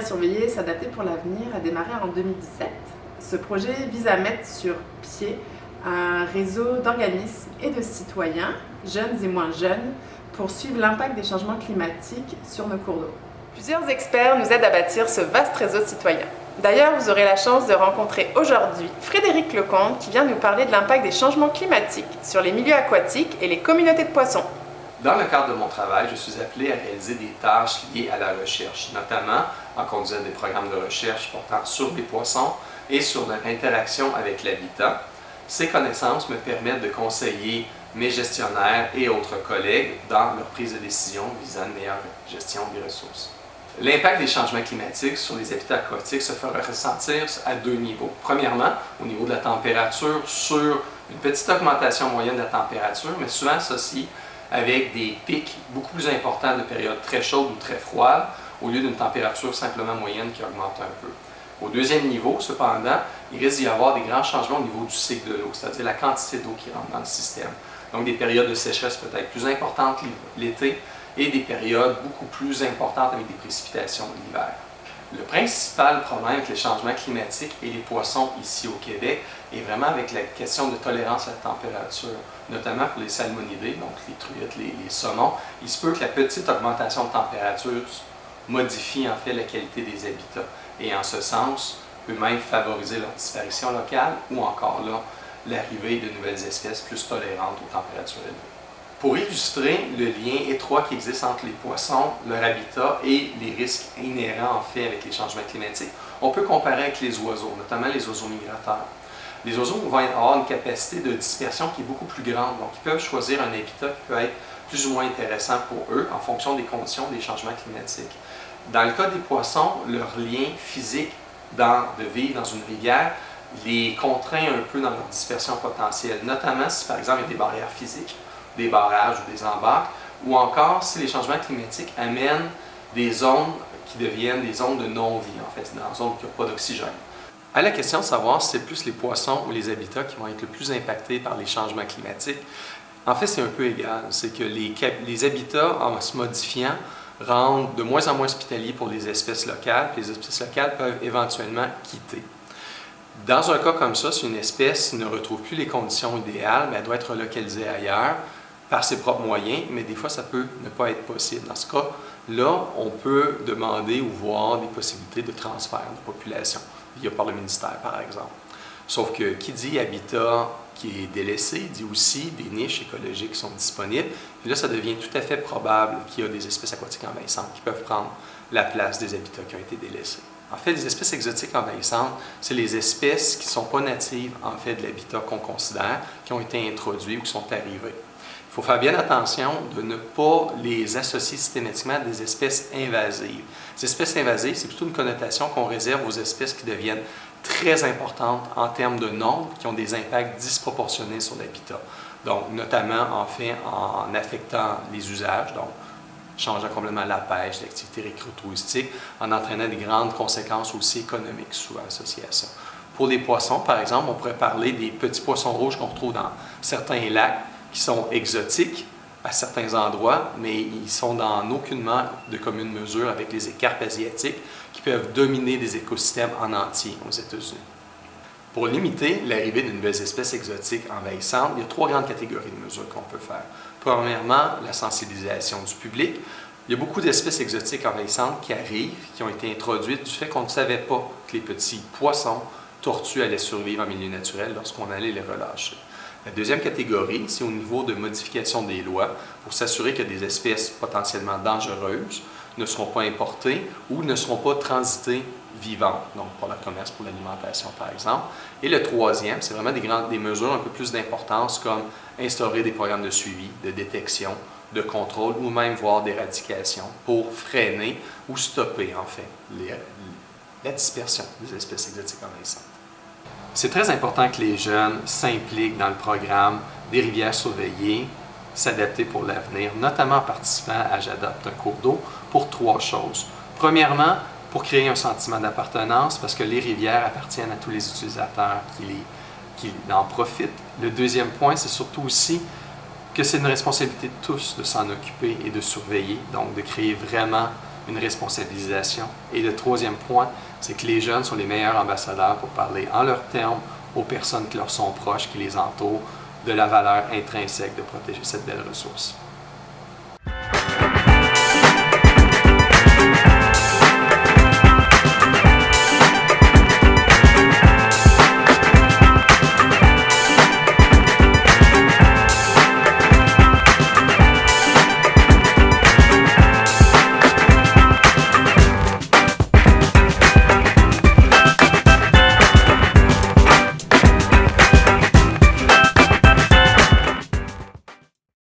rivière surveillée, s'adapter pour l'avenir a démarré en 2017. Ce projet vise à mettre sur pied un réseau d'organismes et de citoyens, jeunes et moins jeunes, pour suivre l'impact des changements climatiques sur nos cours d'eau. Plusieurs experts nous aident à bâtir ce vaste réseau citoyen. D'ailleurs, vous aurez la chance de rencontrer aujourd'hui Frédéric Lecomte qui vient nous parler de l'impact des changements climatiques sur les milieux aquatiques et les communautés de poissons. Dans le cadre de mon travail, je suis appelé à réaliser des tâches liées à la recherche, notamment en conduisant des programmes de recherche portant sur les poissons et sur leur interaction avec l'habitat. Ces connaissances me permettent de conseiller mes gestionnaires et autres collègues dans leur prise de décision visant une meilleure gestion des ressources. L'impact des changements climatiques sur les habitats aquatiques se fera ressentir à deux niveaux. Premièrement, au niveau de la température, sur une petite augmentation moyenne de la température, mais souvent associée avec des pics beaucoup plus importants de périodes très chaudes ou très froides, au lieu d'une température simplement moyenne qui augmente un peu. Au deuxième niveau, cependant, il risque d'y avoir des grands changements au niveau du cycle de l'eau, c'est-à-dire la quantité d'eau qui rentre dans le système. Donc des périodes de sécheresse peut-être plus importantes l'été et des périodes beaucoup plus importantes avec des précipitations l'hiver. Le principal problème avec les changements climatiques et les poissons ici au Québec est vraiment avec la question de tolérance à la température, notamment pour les salmonidés, donc les truites, les saumons. Il se peut que la petite augmentation de température modifie en fait la qualité des habitats et en ce sens peut même favoriser leur disparition locale ou encore là l'arrivée de nouvelles espèces plus tolérantes aux températures élevées. Pour illustrer le lien étroit qui existe entre les poissons, leur habitat et les risques inhérents en fait avec les changements climatiques, on peut comparer avec les oiseaux, notamment les oiseaux migrateurs. Les oiseaux vont avoir une capacité de dispersion qui est beaucoup plus grande, donc ils peuvent choisir un habitat qui peut être plus ou moins intéressant pour eux en fonction des conditions des changements climatiques. Dans le cas des poissons, leur lien physique de vivre dans une rivière les contraint un peu dans leur dispersion potentielle, notamment si par exemple il y a des barrières physiques, des barrages ou des embarques, ou encore si les changements climatiques amènent des zones qui deviennent des zones de non-vie, en fait, dans des zones où il n'y a pas d'oxygène. À la question de savoir si c'est plus les poissons ou les habitats qui vont être le plus impactés par les changements climatiques, en fait, c'est un peu égal. C'est que les habitats, en se modifiant, rendent de moins en moins hospitaliers pour les espèces locales, puis les espèces locales peuvent éventuellement quitter. Dans un cas comme ça, si une espèce ne retrouve plus les conditions idéales, elle doit être relocalisée ailleurs par ses propres moyens, mais des fois, ça peut ne pas être possible. Dans ce cas-là, on peut demander ou voir des possibilités de transfert de population, par le ministère, par exemple. Sauf que qui dit habitat qui est délaissé, dit aussi des niches écologiques qui sont disponibles. Puis là, ça devient tout à fait probable qu'il y a des espèces aquatiques envahissantes qui peuvent prendre la place des habitats qui ont été délaissés. En fait, les espèces exotiques envahissantes, c'est les espèces qui ne sont pas natives en fait, de l'habitat qu'on considère, qui ont été introduits ou qui sont arrivées. Il faut faire bien attention de ne pas les associer systématiquement à des espèces invasives. Les espèces invasives, c'est plutôt une connotation qu'on réserve aux espèces qui deviennent très importantes en termes de nombre, qui ont des impacts disproportionnés sur l'habitat. Donc, notamment, en fait, en affectant les usages, donc changeant complètement la pêche, l'activité récréotouristique, en entraînant des grandes conséquences aussi économiques souvent associées à ça. Pour les poissons, par exemple, on pourrait parler des petits poissons rouges qu'on retrouve dans certains lacs qui sont exotiques à certains endroits, mais ils sont dans aucunement de commune mesure avec les écarpes asiatiques qui peuvent dominer des écosystèmes en entier aux États-Unis. Pour limiter l'arrivée de nouvelles espèces exotiques envahissantes, il y a trois grandes catégories de mesures qu'on peut faire. Premièrement, la sensibilisation du public. Il y a beaucoup d'espèces exotiques envahissantes qui arrivent, qui ont été introduites du fait qu'on ne savait pas que les petits poissons, tortues allaient survivre en milieu naturel lorsqu'on allait les relâcher. La deuxième catégorie, c'est au niveau de modification des lois pour s'assurer que des espèces potentiellement dangereuses ne seront pas importées ou ne seront pas transitées vivantes, donc pour le commerce, pour l'alimentation par exemple. Et le troisième, c'est vraiment des mesures un peu plus d'importance comme instaurer des programmes de suivi, de détection, de contrôle ou même voire d'éradication pour freiner ou stopper en fait la dispersion des espèces exotiques envahissantes. C'est très important que les jeunes s'impliquent dans le programme des rivières surveillées, s'adapter pour l'avenir, notamment en participant à J'adopte un cours d'eau, pour trois choses. Premièrement, pour créer un sentiment d'appartenance, parce que les rivières appartiennent à tous les utilisateurs qui en profitent. Le deuxième point, c'est surtout aussi que c'est une responsabilité de tous de s'en occuper et de surveiller, donc de créer vraiment une responsabilisation. Et le troisième point, c'est que les jeunes sont les meilleurs ambassadeurs pour parler en leurs termes aux personnes qui leur sont proches, qui les entourent, de la valeur intrinsèque de protéger cette belle ressource.